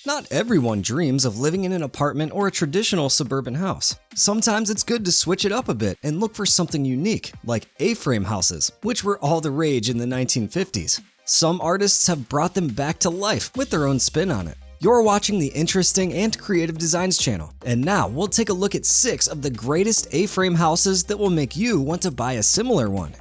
Not everyone dreams of living in an apartment or a traditional suburban house. Sometimes it's good to switch it up a bit and look for something unique, like A-frame houses, which were all the rage in the 1950s. Some artists have brought them back to life with their own spin on it. You're watching the Interesting and Creative Designs channel, and now we'll take a look at 6 of the greatest A-frame houses that will make you want to buy a similar one.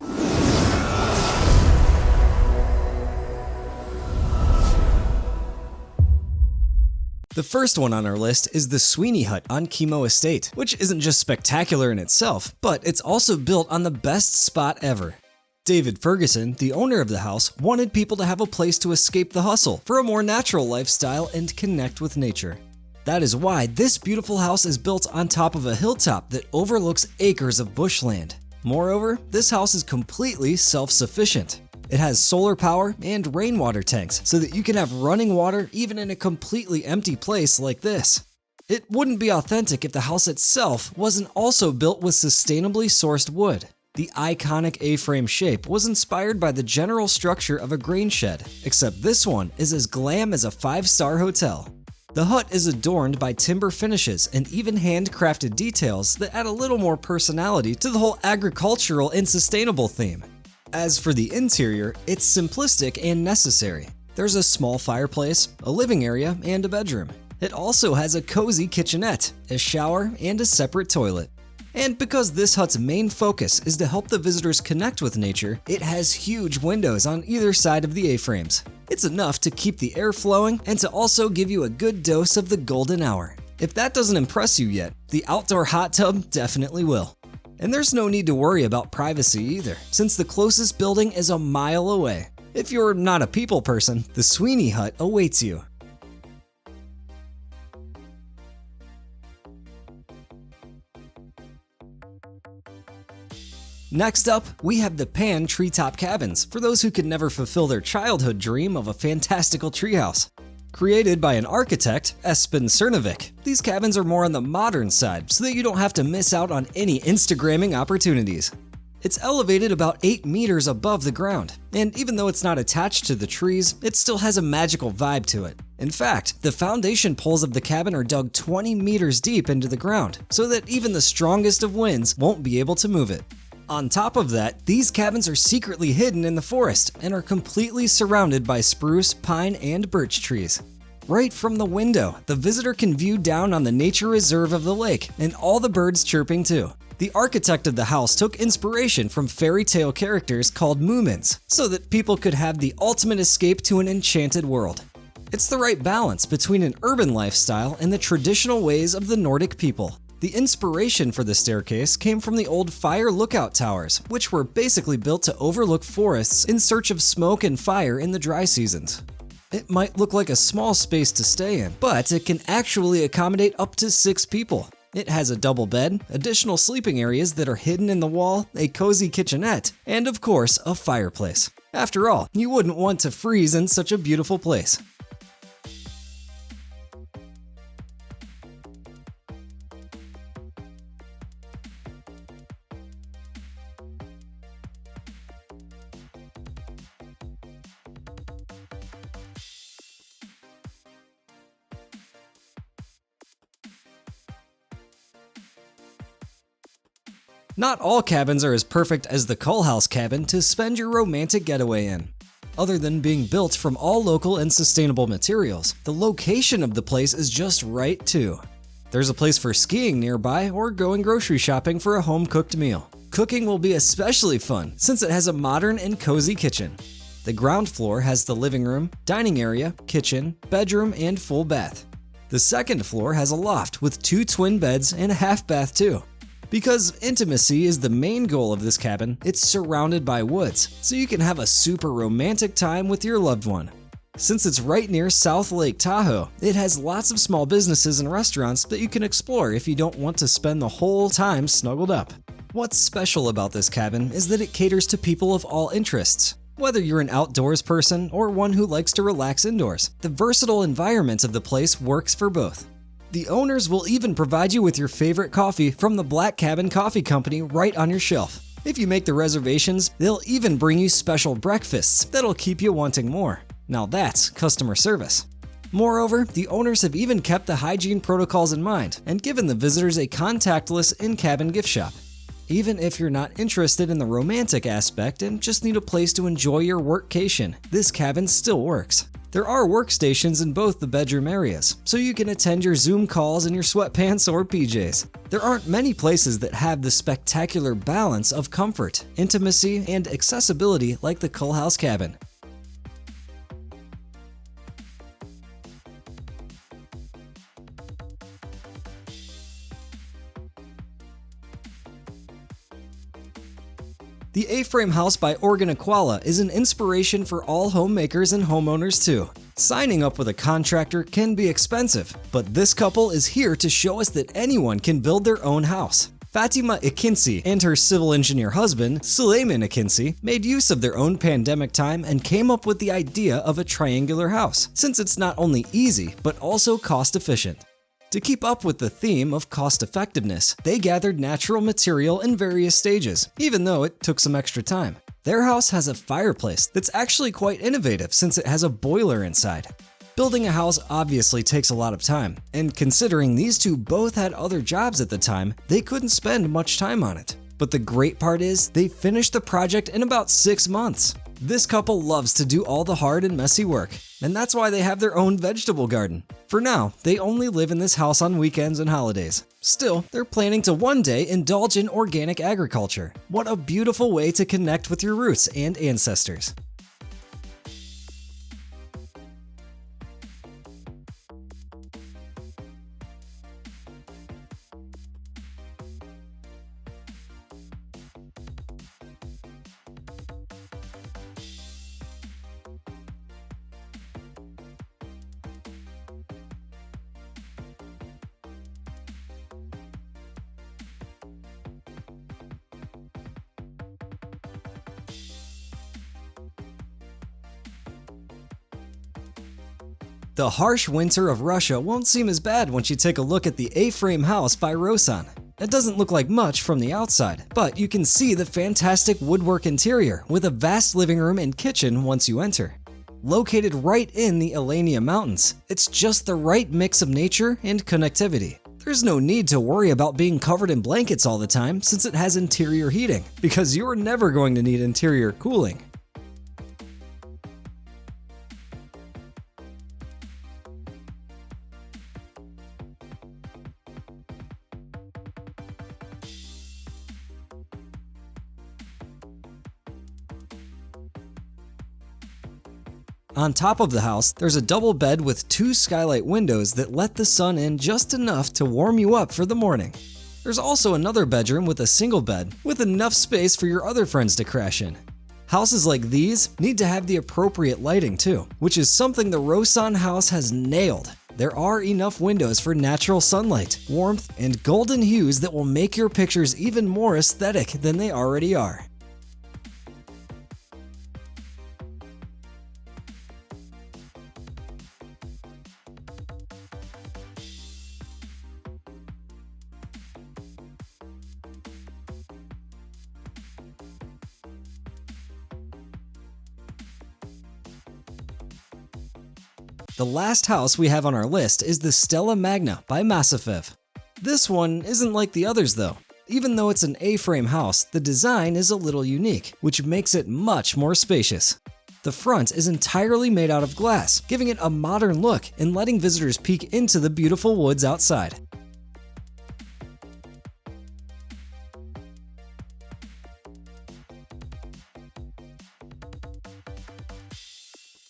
The first one on our list is the Sweeney hut on Kimo Estate, which isn't just spectacular in itself, but it's also built on the best spot ever. David Ferguson, the owner of the house, wanted people to have a place to escape the hustle for a more natural lifestyle and connect with nature. That is why this beautiful house is built on top of a hilltop that overlooks acres of bushland. Moreover, this house is completely self-sufficient. It has solar power and rainwater tanks so that you can have running water even in a completely empty place like this. It wouldn't be authentic if the house itself wasn't also built with sustainably sourced wood. The iconic A-frame shape was inspired by the general structure of a grain shed, except this one is as glam as a 5-star hotel. The hut is adorned by timber finishes and even handcrafted details that add a little more personality to the whole agricultural and sustainable theme. As for the interior, it's simplistic and necessary. There's a small fireplace, a living area, and a bedroom. It also has a cozy kitchenette, a shower, and a separate toilet. And because this hut's main focus is to help the visitors connect with nature, it has huge windows on either side of the A-frames. It's enough to keep the air flowing and to also give you a good dose of the golden hour. If that doesn't impress you yet, the outdoor hot tub definitely will. And there's no need to worry about privacy either, since the closest building is a mile away. If you're not a people person, the Sweeney hut awaits you. Next up, we have the Treetop Cabins for those who could never fulfill their childhood dream of a fantastical treehouse. Created by an architect, Espen Cernovic, these cabins are more on the modern side so that you don't have to miss out on any Instagramming opportunities. It's elevated about 8 meters above the ground, and even though it's not attached to the trees, it still has a magical vibe to it. In fact, the foundation poles of the cabin are dug 20 meters deep into the ground, so that even the strongest of winds won't be able to move it. On top of that, these cabins are secretly hidden in the forest and are completely surrounded by spruce, pine, and birch trees. Right from the window, the visitor can view down on the nature reserve of the lake and all the birds chirping too. The architect of the house took inspiration from fairy tale characters called Moomins, so that people could have the ultimate escape to an enchanted world. It's the right balance between an urban lifestyle and the traditional ways of the Nordic people. The inspiration for the staircase came from the old fire lookout towers, which were basically built to overlook forests in search of smoke and fire in the dry seasons. It might look like a small space to stay in, but it can actually accommodate up to 6 people. It has a double bed, additional sleeping areas that are hidden in the wall, a cozy kitchenette, and of course, a fireplace. After all, you wouldn't want to freeze in such a beautiful place. Not all cabins are as perfect as the Kulhaus cabin to spend your romantic getaway in. Other than being built from all local and sustainable materials, the location of the place is just right too. There's a place for skiing nearby or going grocery shopping for a home-cooked meal. Cooking will be especially fun since it has a modern and cozy kitchen. The ground floor has the living room, dining area, kitchen, bedroom, and full bath. The second floor has a loft with 2 twin beds and a half bath too. Because intimacy is the main goal of this cabin, it's surrounded by woods, so you can have a super romantic time with your loved one. Since it's right near South Lake Tahoe, it has lots of small businesses and restaurants that you can explore if you don't want to spend the whole time snuggled up. What's special about this cabin is that it caters to people of all interests. Whether you're an outdoors person or one who likes to relax indoors, the versatile environment of the place works for both. The owners will even provide you with your favorite coffee from the Black Cabin Coffee Company right on your shelf. If you make the reservations, they'll even bring you special breakfasts that'll keep you wanting more. Now that's customer service. Moreover, the owners have even kept the hygiene protocols in mind and given the visitors a contactless in-cabin gift shop. Even if you're not interested in the romantic aspect and just need a place to enjoy your workcation, this cabin still works. There are workstations in both the bedroom areas, so you can attend your Zoom calls in your sweatpants or PJs. There aren't many places that have the spectacular balance of comfort, intimacy, and accessibility like the Kulhaus cabin. The A-frame house by Organikkoala is an inspiration for all homemakers and homeowners too. Signing up with a contractor can be expensive, but this couple is here to show us that anyone can build their own house. Fatima Ikinci and her civil engineer husband, Suleiman Ikinci, made use of their own pandemic time and came up with the idea of a triangular house, since it's not only easy, but also cost-efficient. To keep up with the theme of cost-effectiveness, they gathered natural material in various stages, even though it took some extra time. Their house has a fireplace that's actually quite innovative since it has a boiler inside. Building a house obviously takes a lot of time, and considering these two both had other jobs at the time, they couldn't spend much time on it. But the great part is, they finished the project in about 6 months. This couple loves to do all the hard and messy work, and that's why they have their own vegetable garden. For now, they only live in this house on weekends and holidays. Still, they're planning to one day indulge in organic agriculture. What a beautiful way to connect with your roots and ancestors. The harsh winter of Russia won't seem as bad once you take a look at the A-frame house by Rohsan. It doesn't look like much from the outside, but you can see the fantastic woodwork interior with a vast living room and kitchen once you enter. Located right in the Alania Mountains, it's just the right mix of nature and connectivity. There's no need to worry about being covered in blankets all the time since it has interior heating, because you're never going to need interior cooling. On top of the house, there's a double bed with 2 skylight windows that let the sun in just enough to warm you up for the morning. There's also another bedroom with a single bed, with enough space for your other friends to crash in. Houses like these need to have the appropriate lighting too, which is something the Rohsan house has nailed. There are enough windows for natural sunlight, warmth, and golden hues that will make your pictures even more aesthetic than they already are. The last house we have on our list is the Stella Magna by MasifEv. This one isn't like the others though. Even though it's an A-frame house, the design is a little unique, which makes it much more spacious. The front is entirely made out of glass, giving it a modern look and letting visitors peek into the beautiful woods outside.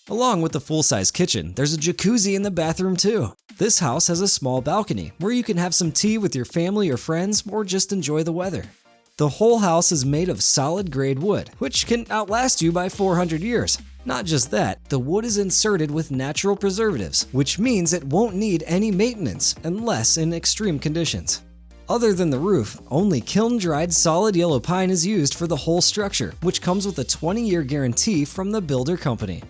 Along with the full-size kitchen, there's a jacuzzi in the bathroom too. This house has a small balcony where you can have some tea with your family or friends or just enjoy the weather. The whole house is made of solid grade wood, which can outlast you by 400 years. Not just that, the wood is inserted with natural preservatives, which means it won't need any maintenance unless in extreme conditions. Other than the roof, only kiln-dried solid yellow pine is used for the whole structure, which comes with a 20-year guarantee from the builder company.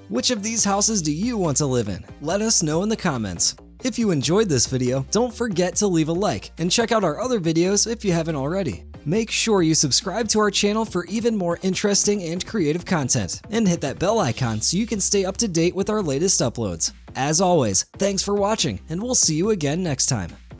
Which of these houses do you want to live in? Let us know in the comments. If you enjoyed this video, don't forget to leave a like and check out our other videos if you haven't already. Make sure you subscribe to our channel for even more interesting and creative content, and hit that bell icon so you can stay up to date with our latest uploads. As always, thanks for watching, and we'll see you again next time.